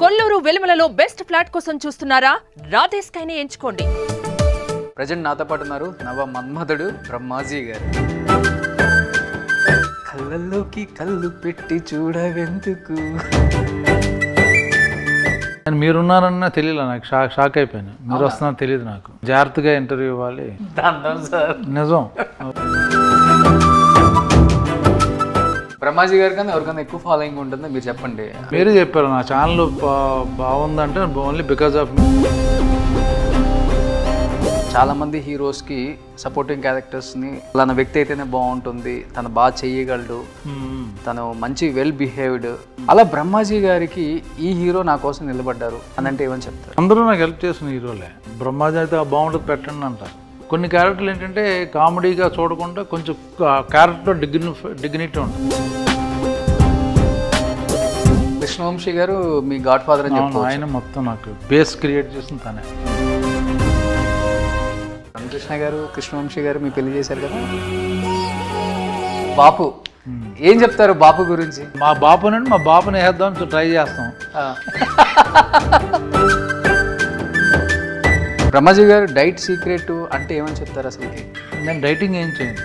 Kolluru వెలుమలలో best flat కోసం చూస్తున్నారా? రాధే స్కైని ఎంచుకోండి. ప్రజెంట్ నాతో పాటు ఉన్నారు నవ మన్మధుడు బ్రహ్మాజీ గారు. కళ్ళల్లోకి కళ్ళు పెట్టి చూడవెందుకు. మీరున్నారన్నా తెలియలే నాకు, షాక్ అయిపోయాను. మీరు వస్తున్నా తెలియదు నాకు. జాగ్రత్తగా ఇంటర్వ్యూ ఇవ్వాలి. సార్ నిజం. బ్రహ్మాజీ గారి కన్నా ఎవరికన్నా ఎక్కువ ఫాలోయింగ్ ఉంటుందో మీరు చెప్పండి. మీరే చెప్పారు నా ఛానల్ బాగుందంటే ఓన్లీ బికాజ్ ఆఫ్ మీ. చాలామంది హీరోస్కి సపోర్టింగ్ క్యారెక్టర్స్ని అలాన వ్యక్తి అయితేనే బాగుంటుంది, తను బాగా చెయ్యగలడు, తను మంచి వెల్ బిహేవ్డ్, అలా బ్రహ్మాజీ గారికి ఈ హీరో నా కోసం నిలబడ్డారు అని అంటే ఏమని చెప్తారు? అందరూ నాకు హెల్ప్ చేసిన హీరోలే. బ్రహ్మాజీ అయితే బాగుంటుంది పెట్టండి అంటారు. కొన్ని క్యారెక్టర్లు ఏంటంటే కామెడీగా చూడకుండా కొంచెం క్యారెక్టర్ డిగ్నిటీ ఉంటుంది. కృష్ణవంశీ గారు మీ గాడ్ ఫాదర్ అని చెప్తారు. ఆయన మొత్తం నాకు బేస్ క్రియేట్ చేసిన తనే. రామకృష్ణ గారు, కృష్ణవంశీ గారు మీ పెళ్లి చేశారు కదా. బాపు ఏం చెప్తారు బాపు గురించి? మా బాపునండి, మా బాపుని వేద్దాం ట్రై చేస్తాం. బ్రహ్మాజీ గారు డైట్ సీక్రెట్ అంటే ఏమని చెప్తారు అసలుకి? నేను డైటింగ్ ఏం చేయను.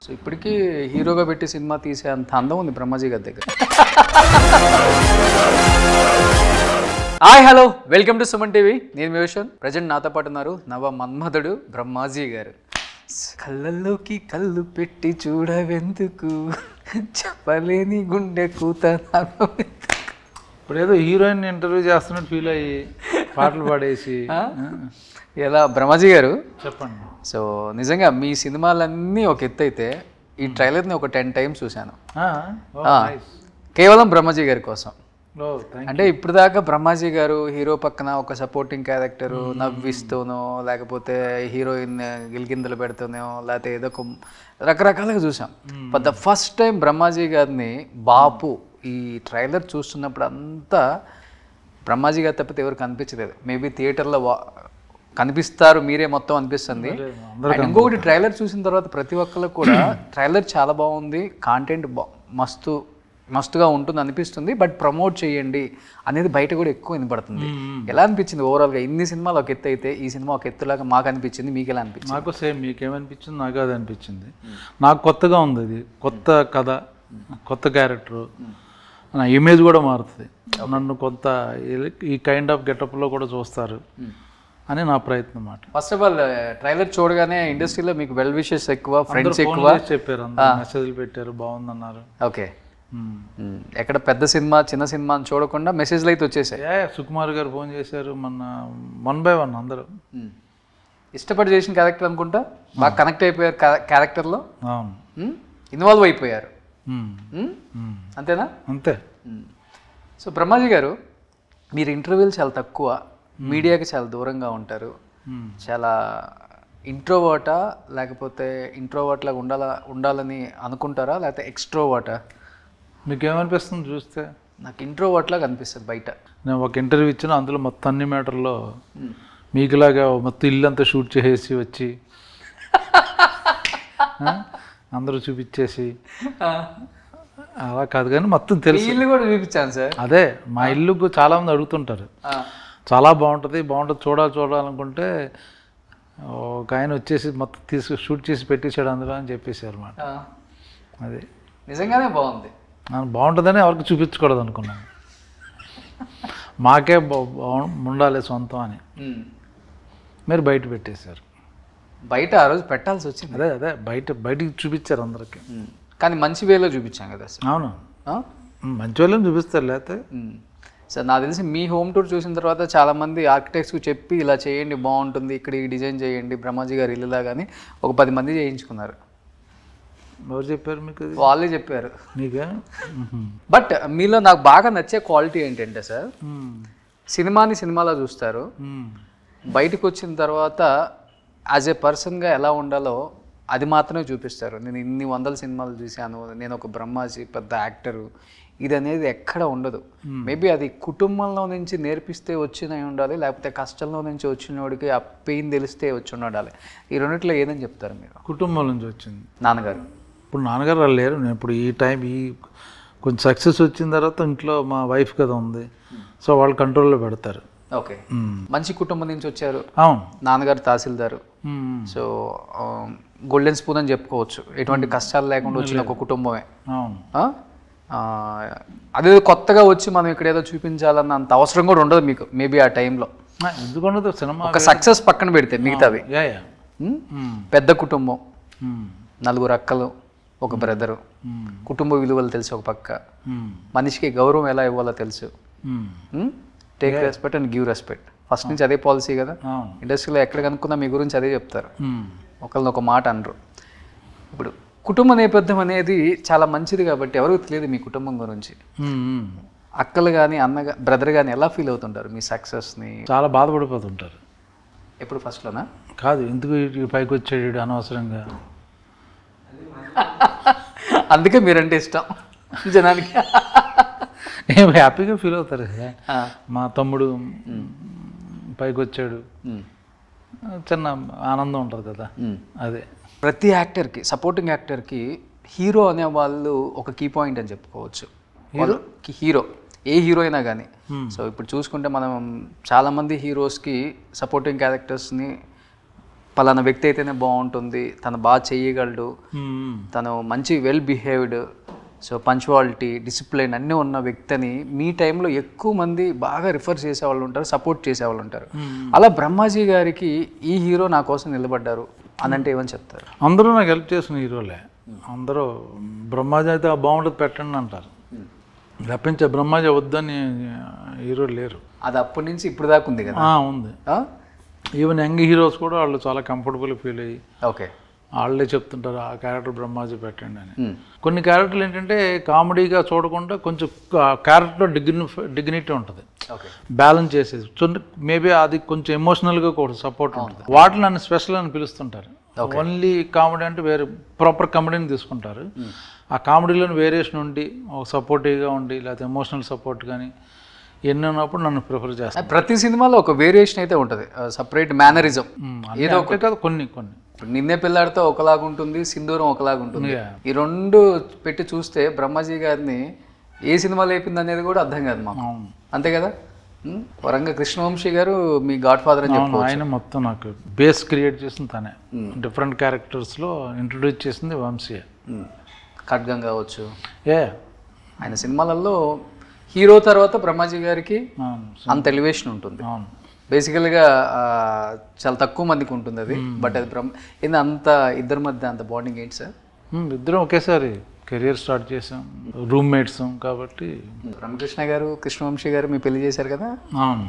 సో ఇప్పటికీ హీరోగా పెట్టి సినిమా తీసే అంత అందం ఉంది బ్రహ్మాజీ గారి దగ్గర. Hi hello, welcome to Suman TV. నేను వివేషన్. ప్రజెంట్ నాతో పాటు ఉన్నారు నవ మన్మధుడు బ్రహ్మాజీ గారు. కళ్ళల్లోకి కళ్ళు పెట్టి చూడవెందుకు, చెప్పలేని గుండె కూత. ఇప్పుడు ఏదో హీరోయిన్ ఇంటర్వ్యూ చేస్తున్నట్టు ఫీల్ అయ్యి పాటలు పాడేసి. ఎలా బ్రహ్మాజీ గారు చెప్పండి. సో నిజంగా మీ సినిమాలన్నీ ఒక ఎత్తు అయితే, ఈ ట్రైలర్ని ఒక 10 times చూశాను కేవలం బ్రహ్మాజీ గారి కోసం. అంటే ఇప్పుడు దాకా బ్రహ్మాజీ గారు హీరో పక్కన ఒక సపోర్టింగ్ క్యారెక్టరు నవ్విస్తూనో, లేకపోతే హీరోయిన్ గిలిగిందలు పెడుతూనో, లేకపోతే ఏదో ఒక రకరకాలుగా చూసాం. But the first time Brahmaji గారిని బాపు ఈ ట్రైలర్ చూస్తున్నప్పుడు అంతా బ్రహ్మాజీ గారు తప్పితే ఎవరు కనిపించలేదు. మేబీ థియేటర్లో కనిపిస్తారు మీరే మొత్తం అనిపిస్తుంది. అండ్ ఇంకొకటి, ట్రైలర్ చూసిన తర్వాత ప్రతి ఒక్కరికి కూడా ట్రైలర్ చాలా బాగుంది, కాంటెంట్ మస్తుగా ఉంటుంది అనిపిస్తుంది, బట్ ప్రమోట్ చేయండి అనేది బయట కూడా ఎక్కువ వినపడుతుంది. ఎలా అనిపించింది ఓవరాల్గా? ఇన్ని సినిమాలు ఒక ఎత్తు అయితే ఈ సినిమా ఒక ఎత్తులాగా మాకు అనిపించింది, మీకు ఎలా అనిపించింది? నాకు సేమ్ మీకేమనిపించింది, నాకు అది అనిపించింది. నాకు కొత్తగా ఉంది, ఇది కొత్త కథ, కొత్త క్యారెక్టరు, నా ఇమేజ్ కూడా మారుతుంది. నన్ను కొంత ఈ కైండ్ ఆఫ్ గెటప్లో కూడా చూస్తారు అని నా ప్రయత్నం అన్నమాట. ఫస్ట్ ఆఫ్ ఆల్ ట్రైలర్ చూడగానే ఇండస్ట్రీలో మీకు వెల్ విషెస్ ఎక్కువ, ఫ్రెండ్స్ ఎక్కువ చెప్పారు, అందరూ మెసేజ్లు పెట్టారు, బాగుందన్నారు. ఓకే, ఎక్కడ పెద్ద సినిమా చిన్న సినిమా అని చూడకుండా మెసేజ్లు అయితే వచ్చేసాయి. సుకుమార్ గారు ఫోన్ చేశారు మొన్న 1 by 1 అందరూ. ఇష్టపడి చేసిన క్యారెక్టర్ అనుకుంటా, బాగా కనెక్ట్ అయిపోయారు క్యారెక్టర్లో, ఇన్వాల్వ్ అయిపోయారు. అంతేనా? అంతే. సో బ్రహ్మాజీ గారు, మీరు ఇంటర్వ్యూలు చాలా తక్కువ, మీడియాకి చాలా దూరంగా ఉంటారు. చాలా ఇంట్రోవర్టా, లేకపోతే ఇంట్రోవర్ట్ లాగా ఉండాలని అనుకుంటారా, లేకపోతే ఎక్స్ట్రోవర్టా? మీకు ఏమనిపిస్తుంది చూస్తే? నాకు ఇంట్రోవర్ట్ లాగా అనిపిస్తుంది బయట. నేను ఒక ఇంటర్వ్యూ ఇచ్చిన, అందులో మొత్తం అన్ని మ్యాటర్లో మీకులాగా మొత్తం ఇల్లు అంతా షూట్ చేసి వచ్చి అందరూ చూపించేసి అలా కాదు, కానీ మొత్తం తెలుసు. ఇల్లు కూడా చూపించాను సార్. అదే మా ఇల్లు చాలామంది అడుగుతుంటారు, చాలా బాగుంటుంది చూడాలనుకుంటే ఒక ఆయన వచ్చేసి మొత్తం షూట్ చేసి పెట్టేశాడు అందులో అని చెప్పేశారు అన్నమాట. అది నిజంగానే బాగుంది. బాగుంటుందని ఎవరికి చూపించకూడదు అనుకున్నాను, మాకే ఉండాలి సొంతం అని. మీరు బయట పెట్టేశారు. బయట ఆ రోజు పెట్టాల్సి వచ్చింది. అదే బయటికి చూపించారు అందరికి, కానీ మంచి వేలో చూపించాం కదా సార్. అవును, మంచి వాళ్ళని చూపిస్తారు. లేకపోతే సార్ నాకు తెలిసి మీ హోమ్ టూర్ చూసిన తర్వాత చాలామంది ఆర్కిటెక్ట్స్కి చెప్పి ఇలా చేయండి బాగుంటుంది, ఇక్కడ ఈ డిజైన్ చేయండి బ్రహ్మాజీ గారు ఇల్లులా, కానీ ఒక 10 మంది చేయించుకున్నారు. ఎవరు చెప్పారు మీకు? వాళ్ళే చెప్పారు. మీకే? బట్ మీలో నాకు బాగా నచ్చే క్వాలిటీ ఏంటంటే సార్, సినిమాని సినిమాలో చూస్తారు, బయటకు వచ్చిన తర్వాత యాజ్ ఏ పర్సన్గా ఎలా ఉండాలో అది మాత్రమే చూపిస్తారు. నేను ఇన్ని 100 సినిమాలు చూశాను, నేను ఒక బ్రహ్మాజీ పెద్ద యాక్టరు, ఇది అనేది ఎక్కడ ఉండదు. మేబీ అది కుటుంబంలో నుంచి నేర్పిస్తే వచ్చినవి ఉండాలి, లేకపోతే కష్టంలో నుంచి వచ్చినోడికి ఆ పెయిన్ తెలిస్తే వచ్చి ఉండాలి. ఈ రెండిట్లో ఏదని చెప్తారు మీరు? కుటుంబం నుంచి వచ్చింది. నాన్నగారు ఇప్పుడు నాన్నగారు వాళ్ళు లేరు. నేను ఇప్పుడు ఈ కొంచెం సక్సెస్ వచ్చిన తర్వాత ఇంట్లో మా వైఫ్ కదా ఉంది, సో వాళ్ళు కంట్రోల్లో పెడతారు. ఓకే, మంచి కుటుంబం నుంచి వచ్చారు. అవును, నాన్నగారు తహసీల్దారు. సో గోల్డెన్ స్పూన్ అని చెప్పుకోవచ్చు. ఎటువంటి కష్టాలు లేకుండా వచ్చిన ఒక కుటుంబమే. అవును. అదే కొత్తగా వచ్చి మనం ఇక్కడ ఏదో చూపించాలన్న అంత అవసరం కూడా ఉండదు మీకు మేబీ ఆ టైంలో. ఎందుకంటే సినిమా ఒక సక్సెస్ పక్కన పెడితే మిగతావి. పెద్ద కుటుంబం, 4 అక్కలు, ఒక బ్రదరు, కుటుంబ విలువలు తెలుసు ఒక పక్క, మనిషికి గౌరవం ఎలా ఇవ్వాలో తెలుసు, take respect and give respect. First నుంచి అదే పాలసీ కదా. ఇండస్ట్రీలో ఎక్కడ కనుక్కున్నా మీ గురించి అదే చెప్తారు, ఒకళ్ళని ఒక మాట అనరు. ఇప్పుడు కుటుంబ నేపథ్యం అనేది చాలా మంచిది కాబట్టి ఎవరికి తెలియదు మీ కుటుంబం గురించి. అక్కలు కానీ బ్రదర్ కానీ ఎలా ఫీల్ అవుతుంటారు మీ సక్సెస్ని? చాలా బాధపడిపోతుంటారు. ఎప్పుడు ఫస్ట్లోనా? కాదు, ఎందుకు పైకి వచ్చాడు అనవసరంగా. అందుకే మీరంటే ఇష్టం జనానికి. నేను హ్యాపీగా ఫీల్ అవుతారు కదా, మా తమ్ముడు పైకి వచ్చాడు, చిన్న ఆనందం ఉంటుంది కదా. అదే ప్రతి యాక్టర్కి, సపోర్టింగ్ యాక్టర్కి హీరో అనే వాళ్ళు ఒక కీ పాయింట్ అని చెప్పుకోవచ్చు. హీరో ఏ హీరో అయినా కానీ. సో ఇప్పుడు చూసుకుంటే మనం చాలామంది హీరోస్కి సపోర్టింగ్ క్యారెక్టర్స్ని పలానా వ్యక్తి అయితేనే బాగుంటుంది, తను బాగా చేయగలడు, తను మంచి well behaved, so punctuality, discipline అన్నీ ఉన్న వ్యక్తిని మీ టైంలో ఎక్కువ మంది బాగా రిఫర్ చేసేవాళ్ళు ఉంటారు, సపోర్ట్ చేసేవాళ్ళు ఉంటారు. అలా బ్రహ్మాజీ గారికి ఈ హీరో నా కోసం నిలబడ్డారు అని అంటే ఏమని చెప్తారు? అందరూ నాకు హెల్ప్ చేసిన హీరోలే. అందరూ బ్రహ్మాజీ అయితే బాగుంటుంది పెట్టండి అంటారు తప్పించే బ్రహ్మాజీ వద్దని హీరో లేరు. అది అప్పటి నుంచి ఇప్పుడు దాకా ఉంది కదా. ఉంది. ఈవెన్ యంగ్ హీరోస్ కూడా వాళ్ళు చాలా కంఫర్టబుల్ ఫీల్ అయ్యి ఓకే వాళ్ళే చెప్తుంటారు ఆ క్యారెక్టర్ బ్రహ్మాజీ పెట్టండి అని. కొన్ని క్యారెక్టర్లు ఏంటంటే కామెడీగా చూడకుండా కొంచెం క్యారెక్టర్లో డిగ్నిటీ ఉంటుంది, బ్యాలెన్స్ చేసేది. మేబీ అది కొంచెం ఎమోషనల్గా కూడా సపోర్ట్ ఉంటుంది. వాటిని నన్ను స్పెషల్ అని పిలుస్తుంటారు. ఓన్లీ కామెడీ అంటే వేరే ప్రాపర్ కామెడీని తీసుకుంటారు. ఆ కామెడీలోని వేరియేషన్ ఉండి ఒక సపోర్టివ్గా ఉండి లేకపోతే ఎమోషనల్ సపోర్ట్ కానీ ఎన్ని ఉన్నప్పుడు నన్ను ప్రిఫర్ చేస్తాను. ప్రతి సినిమాలో ఒక వేరియేషన్ అయితే ఉంటుంది, సపరేట్ మేనరిజం ఏదో ఒకటి కాదు, కొన్ని నిన్నే పిల్లాడితో ఒకలాగా ఉంటుంది, సింధూరం ఒకలాగా ఉంటుంది. ఈ రెండు పెట్టి చూస్తే బ్రహ్మాజీ గారిని ఏ సినిమా లేపింది అనేది కూడా అర్థం కాదు మాకు, అంతే కదా. వరంగ కృష్ణవంశీ గారు మీ గాడ్ ఫాదర్ అని చెప్పి ఆయన మొత్తం నాకు బేస్ క్రియేట్ చేసింది తనే. డిఫరెంట్ క్యారెక్టర్స్లో ఇంట్రొడ్యూస్ చేసింది వంశీ. ఖడ్గం కావచ్చు, ఆయన సినిమాలలో హీరో తర్వాత బ్రహ్మాజీ గారికి అంత ఎలివేషన్ ఉంటుంది. బేసికల్గా చాలా తక్కువ మందికి ఉంటుంది అది, బట్ అది అంత ఇద్దరి మధ్య అంత బాండింగ్ ఏంటి సార్? ఇద్దరం ఒకేసారి కెరియర్ స్టార్ట్ చేసాం, రూమ్మేట్స్ కాబట్టి. రామకృష్ణ గారు, కృష్ణవంశీ గారు మీ పెళ్లి చేశారు కదా? అవును.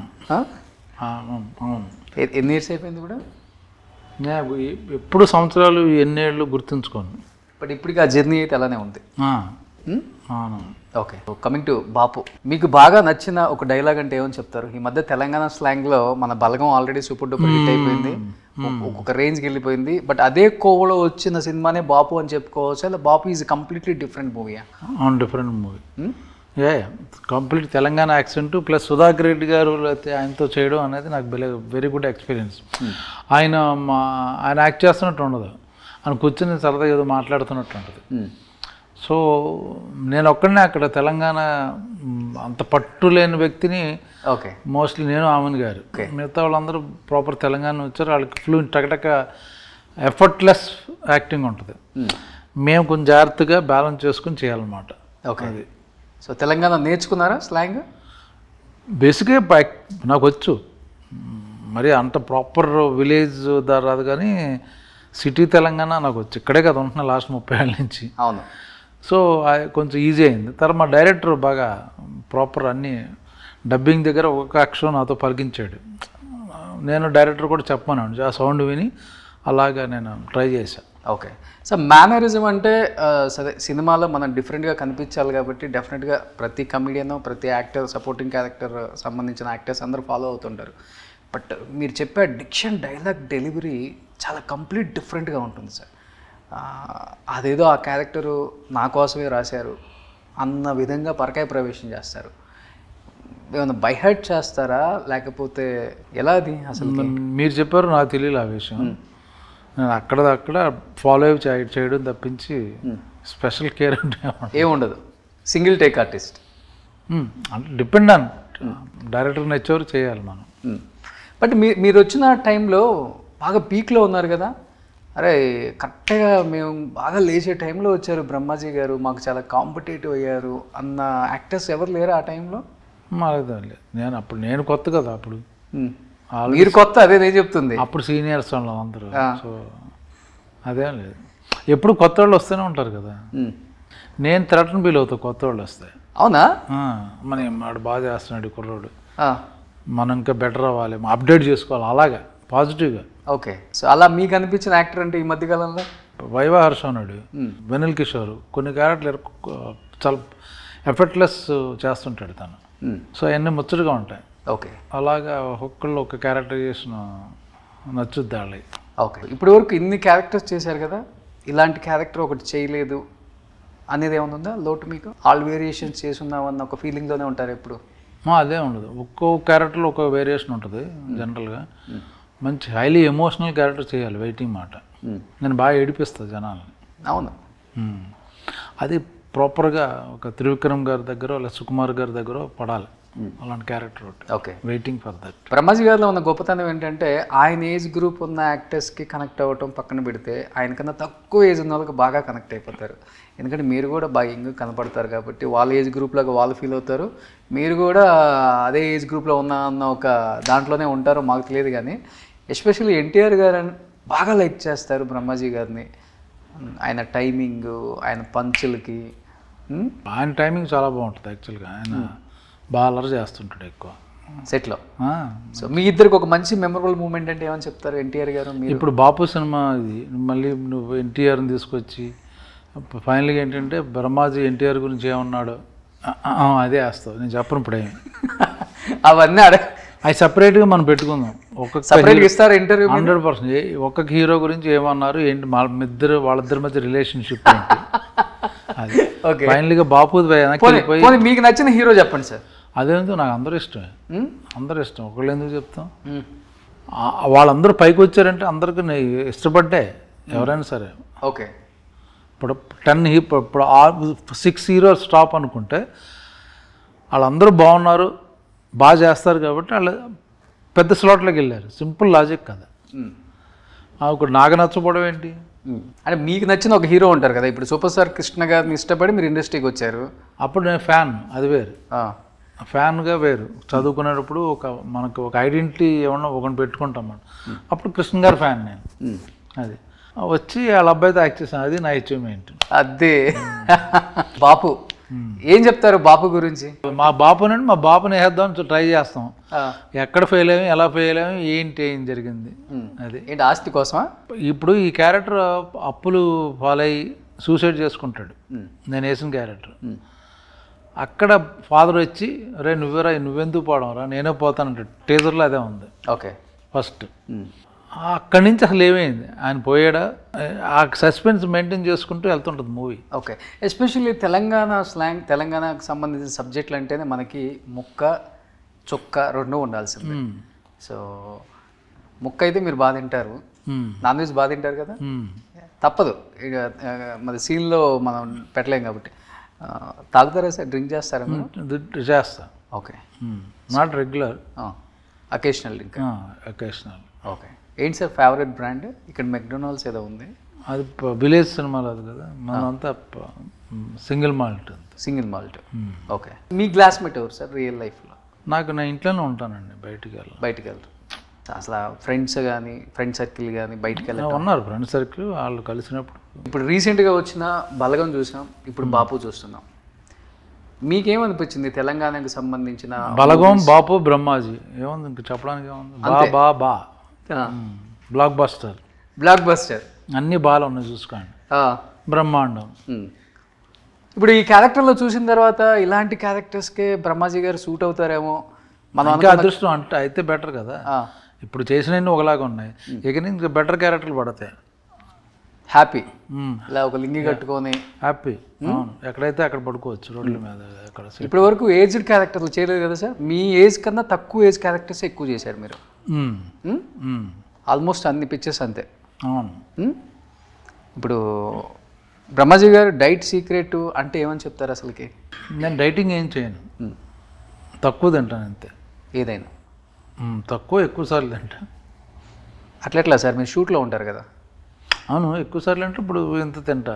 ఎన్ని ఇయర్స్ అయిపోయింది కూడా? ఎప్పుడు సంవత్సరాలు ఎన్నేళ్ళు గుర్తుంచుకోను, బట్ ఇప్పటికి ఆ జర్నీ అయితే అలానే ఉంది. ఓకే, కమింగ్ టు బాపు, మీకు బాగా నచ్చిన ఒక డైలాగ్ అంటే ఏమని చెప్తారు? ఈ మధ్య తెలంగాణ స్లాంగ్లో మన బలగం ఆల్రెడీ సూపర్ డూపర్ హిట్ అయిపోయింది, ఒక్కొక్క రేంజ్కి వెళ్ళిపోయింది. బట్ అదే కోవలో వచ్చిన సినిమానే బాపు అని చెప్పుకోవచ్చు. అలా బాపు ఈజ్ కంప్లీట్లీ డిఫరెంట్ మూవీ. అవును, different movie. Complete Telangana accent plus Sudhakar Reddy గారు లేకపోతే ఆయనతో చేయడం అనేది నాకు వెరీ గుడ్ ఎక్స్పీరియన్స్. ఆయన యాక్ట్ చేస్తున్నట్టు ఉండదు, ఆయన కూర్చొని సరదాగా ఏదో మాట్లాడుతున్నట్టు ఉంటుంది. సో నేను ఒక్కడనే అక్కడ తెలంగాణ అంత పట్టు లేని వ్యక్తిని. ఓకే, మోస్ట్లీ నేను ఆమెన్ గారు, మిగతా వాళ్ళందరూ ప్రాపర్ తెలంగాణ వచ్చారు. వాళ్ళకి ఫ్లూయెంట్ టకటక ఎఫర్ట్లెస్ యాక్టింగ్ ఉంటుంది. మేము కొంచెం జాగ్రత్తగా బ్యాలెన్స్ చేసుకుని చేయాలన్నమాట. ఓకే, అది. సో తెలంగాణ నేర్చుకున్నారా స్లాంగ్? బేసిక్గా నాకు వచ్చు, మరి అంత ప్రాపర్ విలేజ్ రాదు కానీ సిటీ తెలంగాణ నాకు వచ్చు. ఇక్కడే కదా ఉంటున్నా లాస్ట్ 30 ఏళ్ళ నుంచి. అవును. సో కొంచెం ఈజీ అయింది. తర్వాత మా డైరెక్టర్ బాగా ప్రాపర్ అన్నీ డబ్బింగ్ దగ్గర ఒక్కొక్క అక్షరం నాతో పలికించాడు. నేను డైరెక్టర్ కూడా చెప్పమన్నాను, ఆ సౌండ్ విని అలాగా నేను ట్రై చేశాను. ఓకే, సో మేనరిజం అంటే సరే సినిమాలో మనం డిఫరెంట్గా కనిపించాలి కాబట్టి డెఫినెట్గా ప్రతి కమెడియన్, ప్రతి యాక్టర్, సపోర్టింగ్ క్యారెక్టర్ సంబంధించిన యాక్టర్స్ అందరూ ఫాలో అవుతుంటారు. బట్ మీరు చెప్పే డిక్షన్, డైలాగ్ డెలివరీ చాలా కంప్లీట్ డిఫరెంట్గా ఉంటుంది సార్. అదేదో ఆ క్యారెక్టరు నా కోసమే రాశారు అన్న విధంగా పరకాయ ప్రవేశం చేస్తారు. ఏమన్నా బైహర్ట్ చేస్తారా లేకపోతే ఎలా అది అసలు? మీరు చెప్పారు, నాకు తెలియదు ఆ విషయం. నేను అక్కడ ఫాలో అప్ చేయడం తప్పించి స్పెషల్ కేర్ అంటే ఏముండదు. Single take artist. అంటే డిపెండ్ ఆన్ డైరెక్టర్ నచ్చేవారు చేయాలి మనం. బట్ మీరు వచ్చిన టైంలో బాగా పీక్లో ఉన్నారు కదా, అరే కరెక్ట్గా మేము బాగా లేచే టైంలో వచ్చారు బ్రహ్మాజీ గారు, మాకు చాలా కాంపిటేటివ్ అయ్యారు అన్న యాక్టర్స్ ఎవరు లేరు ఆ టైంలో? లేదు, నేను కొత్త కదా అప్పుడు. మీరు కొత్త, అదే నేను చెప్తుంది. అప్పుడు సీనియర్స్ వాళ్ళం అందరూ. సో అదేం లేదు, ఎప్పుడు కొత్త వాళ్ళు వస్తూనే ఉంటారు కదా. నేను థ్రెటన్ ఫీల్ అవుతా కొత్త వాళ్ళు వస్తే. అవునా? వాడు బాగా చేస్తున్నాడు కుర్రోడు, మనం ఇంకా బెటర్ అవ్వాలి, అప్డేట్ చేసుకోవాలి, అలాగా పాజిటివ్గా. ఓకే. సో అలా మీకు అనిపించిన యాక్టర్ అంటే ఈ మధ్యకాలంలో వైవా హర్ష ఉన్నాడు, వెనిల్ కిషోర్, కొన్ని క్యారెక్టర్లు చాలా ఎఫర్ట్లెస్ చేస్తుంటాడు తను. సో అవన్నీ ముచ్చటగా ఉంటాయి. ఓకే. అలాగా ఒక్కొక్కళ్ళు ఒక క్యారెక్టరైజేషన్ నచ్చుద్ది వాళ్ళకి. ఓకే. ఇప్పటి వరకు ఇన్ని క్యారెక్టర్స్ చేశారు కదా, ఇలాంటి క్యారెక్టర్ ఒకటి చేయలేదు అనేది ఏమైనా ఉందా లోటు మీకు? ఆల్ వేరియేషన్స్ చేసున్నామన్న ఒక ఫీలింగ్లోనే ఉంటారు ఎప్పుడు? అదే ఉండదు, ఒక్కో క్యారెక్టర్లో ఒక వేరియేషన్ ఉంటుంది జనరల్గా. మంచి హైలీ ఎమోషనల్ క్యారెక్టర్ చేయాలి, వెయిటింగ్ మాట. నేను బాగా ఏడిపిస్తాను జనాలని. అవును. అది ప్రాపర్గా ఒక త్రివిక్రమ్ గారి దగ్గర లేదా సుకుమార్ గారి దగ్గర పడాలి అలాంటి character. Okay. Waiting for that. Brahmaji గారిలో ఉన్న గొప్పతనం ఏంటంటే ఆయన ఏజ్ గ్రూప్ ఉన్న యాక్టర్స్కి కనెక్ట్ అవ్వటం పక్కన పెడితే ఆయనకన్నా తక్కువ ఏజ్ ఉన్న వాళ్ళకి బాగా కనెక్ట్ అయిపోతారు. ఎందుకంటే మీరు కూడా బాగా యంగ్ కనపడతారు కాబట్టి వాళ్ళ ఏజ్ గ్రూప్లాగా వాళ్ళు ఫీల్ అవుతారు, మీరు కూడా అదే ఏజ్ గ్రూప్లో అన్న ఒక దాంట్లోనే ఉంటారో మాకు తెలియదు. కానీ ఎస్పెషల్లీ ఎన్టీఆర్ గారు బాగా లైక్ చేస్తారు బ్రహ్మాజీ గారిని. ఆయన టైమింగ్, ఆయన పంచులకి. ఆయన టైమింగ్ చాలా బాగుంటుంది యాక్చువల్గా. ఆయన బాగా అలర్ చేస్తుంటాడు ఎక్కువ సెట్లో. సో మీ ఇద్దరికి ఒక మంచి మెమరబుల్ మూమెంట్ అంటే ఏమని చెప్తారు ఎన్టీఆర్ గారు? ఇప్పుడు బాపు సినిమా ఇది, మళ్ళీ నువ్వు ఎన్టీఆర్ని తీసుకొచ్చి ఫైనల్గా ఏంటంటే బ్రహ్మాజీ ఎన్టీఆర్ గురించి ఏమన్నాడు అదే వేస్తావు. నేను చెప్పను ఇప్పుడేమి అవన్నీ అవి సపరేట్గా మనం పెట్టుకుందాం. ఒక్కొక్క ఇస్తారు ఇంటర్వ్యూ 100%. ఒక్కొక్క హీరో గురించి ఏమన్నారు ఏంటి, వాళ్ళిద్దరి మధ్య రిలేషన్షిప్ ఏంటి అది. ఫైనల్గా బాపు మీకు నచ్చిన హీరో చెప్పండి సార్. అదేంటో నాకు అందరూ ఇష్టమే, అందరూ ఇష్టం. ఒకళ్ళు ఎందుకు చెప్తాం, వాళ్ళందరూ పైకి వచ్చారంటే అందరికీ ఇష్టపడ్డే ఎవరైనా సరే. ఓకే. ఇప్పుడు 6 హీరోస్ టాప్ అనుకుంటే వాళ్ళందరూ బాగున్నారు, బాగా చేస్తారు కాబట్టి వాళ్ళు పెద్ద స్లాట్లోకి వెళ్ళారు. సింపుల్ లాజిక్ కదా. ఇప్పుడు నాకు నచ్చపోవడం ఏంటి అంటే మీకు నచ్చిన ఒక హీరో ఉంటారు కదా. ఇప్పుడు సూపర్ స్టార్ కృష్ణ గారిని ఇష్టపడి మీరు ఇండస్ట్రీకి వచ్చారు. అప్పుడు నేను ఫ్యాన్, అది వేరు. ఫ్యాన్గా వేరు. చదువుకునేటప్పుడు మనకు ఒక ఐడెంటిటీ ఏమన్నా ఒకటి పెట్టుకుంటాం మనం. అప్పుడు కృష్ణ గారి ఫ్యాన్ నేను. అది వచ్చి వాళ్ళ అబ్బాయితో యాక్ట్ చేశాను, అది నా అచీవ్మెంట్. అదే బాపు ఏం చెప్తారు బాపు గురించి? మా బాపునండి, మా బాపుని వేద్దామని ట్రై చేస్తాం. ఎక్కడ ఫెయిల్ అయ్యాము, ఎలా ఫెయిల్ అయ్యాము, ఏం జరిగింది, అది ఏంటి ఆస్తి కోసమా? ఇప్పుడు ఈ క్యారెక్టర్ అప్పులు పాలయ్యి సూసైడ్ చేసుకుంటాడు, నేను వేసిన క్యారెక్టర్. అక్కడ ఫాదర్ వచ్చి రే నువ్వెందుకు పోవడం రా, నేనే పోతానంటాడు. టీజర్లో అదే ఉంది. ఓకే. ఫస్ట్ అక్కడి నుంచి అసలు ఏమైంది, ఆయన పోయాడా, ఆ సస్పెన్స్ మెయింటైన్ చేసుకుంటూ వెళ్తుంటుంది movie. Okay. Especially Telangana slang, తెలంగాణకు సంబంధించిన సబ్జెక్టులు అంటేనే మనకి ముక్క చొక్క రెండు ఉండాల్సింది. సో ముక్క అయితే మీరు బాగా తింటారు, నాన్ వెజ్ బాగా తింటారు కదా, తప్పదు. ఇక మరి సీన్లో మనం పెట్టలేం కాబట్టి. తాగుతారా సార్, డ్రింక్ చేస్తారా? చేస్తా. Okay. Not regular, occasional drink. Occasional. Okay. ఏంటి సార్ ఫేవరెట్ బ్రాండ్? ఇక్కడ మెక్డొనాల్డ్స్ ఏదో ఉంది, అది విలేజ్ సినిమాలో అది కదా, మనంతా single malt. Single malt. Okay. మీ క్లాస్మేట్ ఎవరు సార్ రియల్ లైఫ్లో? నేను ఇంట్లోనే ఉంటానండి, బయటికి వెళ్ళరు అసలు? ఫ్రెండ్స్ కానీ, ఫ్రెండ్ సర్కిల్ కానీ బయటికి వెళ్ళి ఉన్నారు, ఫ్రెండ్ సర్కిల్ వాళ్ళు కలిసినప్పుడు. ఇప్పుడు రీసెంట్గా వచ్చిన బలగం చూసాం, ఇప్పుడు బాపు చూస్తున్నాం. మీకేమనిపించింది తెలంగాణకు సంబంధించిన బలగం, బాపు, బ్రహ్మాజీ? ఏముంది ఇంకా చెప్పడానికి, ఏముంది, బా బ్లాక్ బస్టర్ అన్నీ బాగా ఉన్నాయి, చూసుకోండి, బ్రహ్మాండం. ఇప్పుడు ఈ క్యారెక్టర్లో చూసిన తర్వాత ఇలాంటి క్యారెక్టర్స్కే బ్రహ్మాజీ గారు సూట్ అవుతారేమో. మనం ఇంకా అదృష్టం అంటే అయితే బెటర్ కదా. ఇప్పుడు చేసినవి ఒకలాగా ఉన్నాయి, ఇక ఇంకా బెటర్ క్యారెక్టర్లు పడతాయి. హ్యాపీ, ఇలా ఒక లింగి కట్టుకొని హ్యాపీ, ఎక్కడైతే అక్కడ పడుకోవచ్చు రోడ్ల మీద. ఎక్కడ ఇప్పటి వరకు ఏజ్డ్ క్యారెక్టర్లు చేయలేదు కదా సార్, మీ ఏజ్ కన్నా తక్కువ ఏజ్ క్యారెక్టర్స్ ఎక్కువ చేశారు మీరు. ఆల్మోస్ట్ అన్ని పిక్చర్స్ అంతే. అవును. ఇప్పుడు బ్రహ్మాజీ గారు డైట్ సీక్రెట్ అంటే ఏమని చెప్తారు అసలుకి? నేను డైటింగ్ ఏం చేయను, తక్కువ తింటాను అంతే. ఏదైనా ఎక్కువ సార్లు తింటా. అట్లెట్లా సార్, మీరు షూట్లో ఉంటారు కదా? అవును, ఎక్కువ సార్లు అంటే ఇప్పుడు ఇంత తింటా,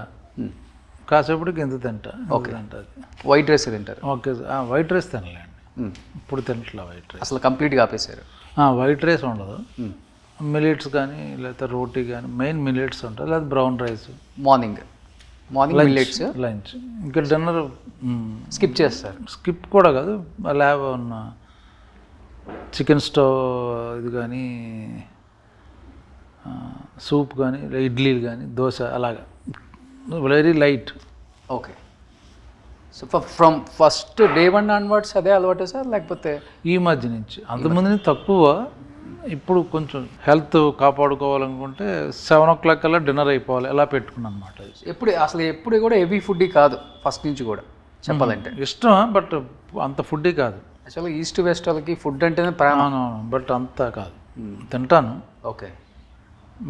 కాసేపటికి ఇంత తింటా. ఓకే, తింటా. వైట్ రైస్ తింటారు? ఓకే, వైట్ రైస్ తినలేండి, ఇప్పుడు తినట్లా వైట్ రైస్, అసలు కంప్లీట్గా ఆపేశారు. వైట్ రైస్ ఉండదు, మిల్లెట్స్ కానీ లేకపోతే రోటీ కానీ, మెయిన్ మిల్లెట్స్ ఉంటుంది, లేదా brown rice. Morning millets, lunch, ఇంకా డిన్నర్ స్కిప్ చేస్తారు? స్కిప్ కూడా కాదు, ల్యాబ్ ఉన్న చికెన్ స్టవ్ ఇది కానీ, సూప్ కానీ, ఇడ్లీలు కానీ, దోశ, అలాగా very light. Okay, so from first day 1 onwards అదే అలవాటు సార్, లేకపోతే ఈ మధ్య నుంచి? అంతకుముందు తక్కువ, ఇప్పుడు కొంచెం హెల్త్ కాపాడుకోవాలనుకుంటే 7 o'clock కల్లా డిన్నర్ అయిపోవాలి, ఎలా పెట్టుకున్నాను అనమాట. ఎప్పుడు కూడా హెవీ ఫుడ్ కాదు ఫస్ట్ నుంచి కూడా చెప్పాలంటే. ఇష్టం, బట్ అంత ఫుడ్ కాదు. యాక్చువల్గా ఈస్ట్ వెస్ట్ వాళ్ళకి ఫుడ్ అంటేనే ప్రాణం. బట్ అంత కాదు, తింటాను. ఓకే,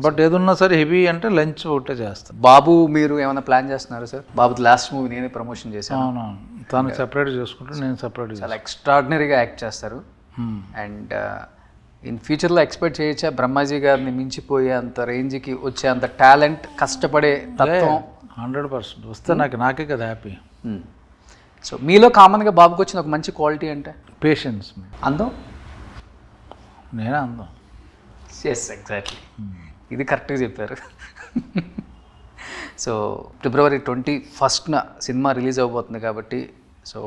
బట్ ఏదున్నా సరే హెవీ అంటే లంచ్ ఒకటే చేస్తాను. బాబు మీరు ఏమైనా ప్లాన్ చేస్తున్నారు సార్? బాబు లాస్ట్ మూవీ నేనే ప్రమోషన్ చేశాను. అవునవును, తను సెపరేట్ చేసుకుంటే నేను సెపరేట్. చాలా ఎక్స్ట్రాడినరీగా యాక్ట్ చేస్తారు. అండ్ ఇన్ ఫ్యూచర్లో ఎక్స్పెక్ట్ చేయొచ్చా బ్రహ్మాజీ గారిని మించిపోయే అంత రేంజ్కి వచ్చే అంత టాలెంట్, కష్టపడే తత్వం? 100% వస్తే నాకే కదా హ్యాపీ. సో మీలో కామన్గా బాబుకి వచ్చిన ఒక మంచి క్వాలిటీ అంటే? పేషెన్స్. అందం? నేనే అందం. ఎస్, ఎగ్జాక్ట్లీ, ఇది కరెక్ట్గా చెప్పారు. So February 21st cinema release అవబోతుంది కాబట్టి, సో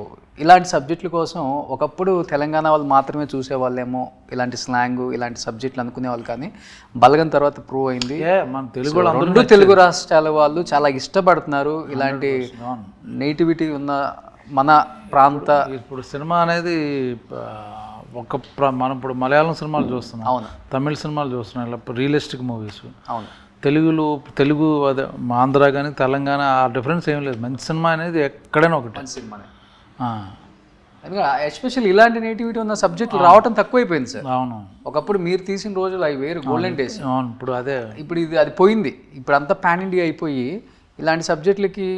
ఇలాంటి సబ్జెక్టుల కోసం ఒకప్పుడు తెలంగాణ వాళ్ళు మాత్రమే చూసేవాళ్ళేమో, ఇలాంటి స్లాంగ్ ఇలాంటి సబ్జెక్టులు అనుకునేవాళ్ళు, కానీ బలగం తర్వాత ప్రూవ్ అయింది మన తెలుగు 2 తెలుగు రాష్ట్రాల వాళ్ళు చాలా ఇష్టపడుతున్నారు ఇలాంటి నేటివిటీ ఉన్న మన ప్రాంత. ఇప్పుడు సినిమా అనేది మనం ఇప్పుడు మలయాళం సినిమాలు చూస్తున్నాం, అవును, తమిళ సినిమాలు చూస్తున్నాం, ఇలా రియలిస్టిక్ మూవీస్. అవును, తెలుగు అదే ఆంధ్ర కానీ తెలంగాణ ఆ డిఫరెన్స్ ఏం లేదు. మంచి సినిమా అనేది ఎక్కడైనా ఒకటి మంచి సినిమానే. ఎస్పెషల్లీ ఇలాంటి నేటివిటీ ఉన్న సబ్జెక్టులు రావటం తక్కువైపోయింది సార్. అవును, ఒకప్పుడు మీరు తీసిన రోజులు అవి వేరు, గోల్డెన్ డేస్. అవును, ఇప్పుడు అదే, ఇప్పుడు అది పోయింది. ఇప్పుడు అంతా పాన్ ఇండియా అయిపోయి ఇలాంటి సబ్జెక్టులకి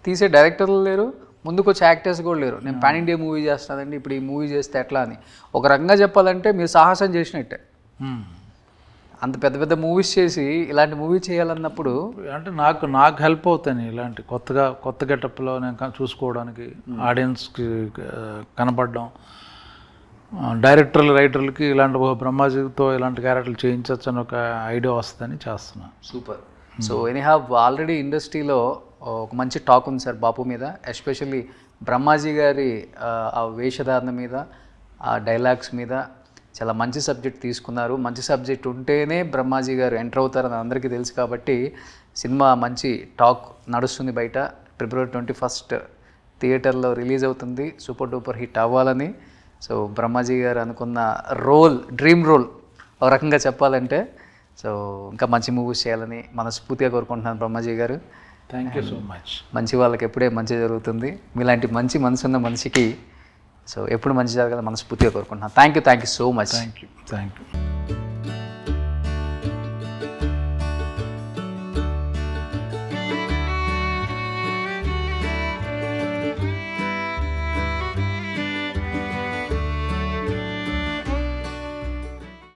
తీసే డైరెక్టర్లు లేరు, ముందుకు వచ్చే యాక్టర్స్ కూడా లేరు. నేను పాన్ ఇండియా మూవీ చేస్తానండి, ఇప్పుడు ఈ మూవీ చేస్తే ఎట్లా అని. ఒక రకంగా చెప్పాలంటే మీరు సాహసం చేసినట్టే. అంత పెద్ద పెద్ద మూవీస్ చేసి ఇలాంటి మూవీ చేయాలన్నప్పుడు అంటే నాకు హెల్ప్ అవుతాయి ఇలాంటి కొత్త గెటప్లో నేను చూసుకోవడానికి, ఆడియన్స్కి కనపడడం, రైటర్లకి ఇలాంటి బ్రహ్మాజీతో ఇలాంటి క్యారెక్టర్లు చేయించవచ్చు అని ఒక ఐడియా వస్తుందని చేస్తున్నాను. సూపర్. సో ఎనీహావ్ ఆల్రెడీ ఇండస్ట్రీలో ఒక మంచి టాక్ ఉంది సార్ బాపు మీద, ఎస్పెషల్లీ బ్రహ్మాజీ గారి ఆ వేషధారణ మీద, ఆ డైలాగ్స్ మీద చాలా మంచి సబ్జెక్ట్ తీసుకున్నారు. మంచి సబ్జెక్ట్ ఉంటేనే బ్రహ్మాజీ గారు ఎంటర్ అవుతారని అందరికీ తెలుసు కాబట్టి సినిమా మంచి టాక్ నడుస్తుంది బయట. February 21st థియేటర్లో రిలీజ్ అవుతుంది, సూపర్ డూపర్ హిట్ అవ్వాలని. సో బ్రహ్మాజీ గారు అనుకున్న డ్రీమ్ రోల్ ఒక రకంగా చెప్పాలంటే, సో ఇంకా మంచి మూవీస్ చేయాలని మనస్ఫూర్తిగా కోరుకుంటున్నాను బ్రహ్మాజీ గారు. Thank you so much. మంచి వాళ్ళకి ఎప్పుడే మంచి జరుగుతుంది. మీలాంటి మంచి మనసున్న మనిషికి సో ఎప్పుడు మంచి జరగాలని మనస్ఫూర్తిగా కోరుకుంటున్నాను. Thank you so much. Thank you.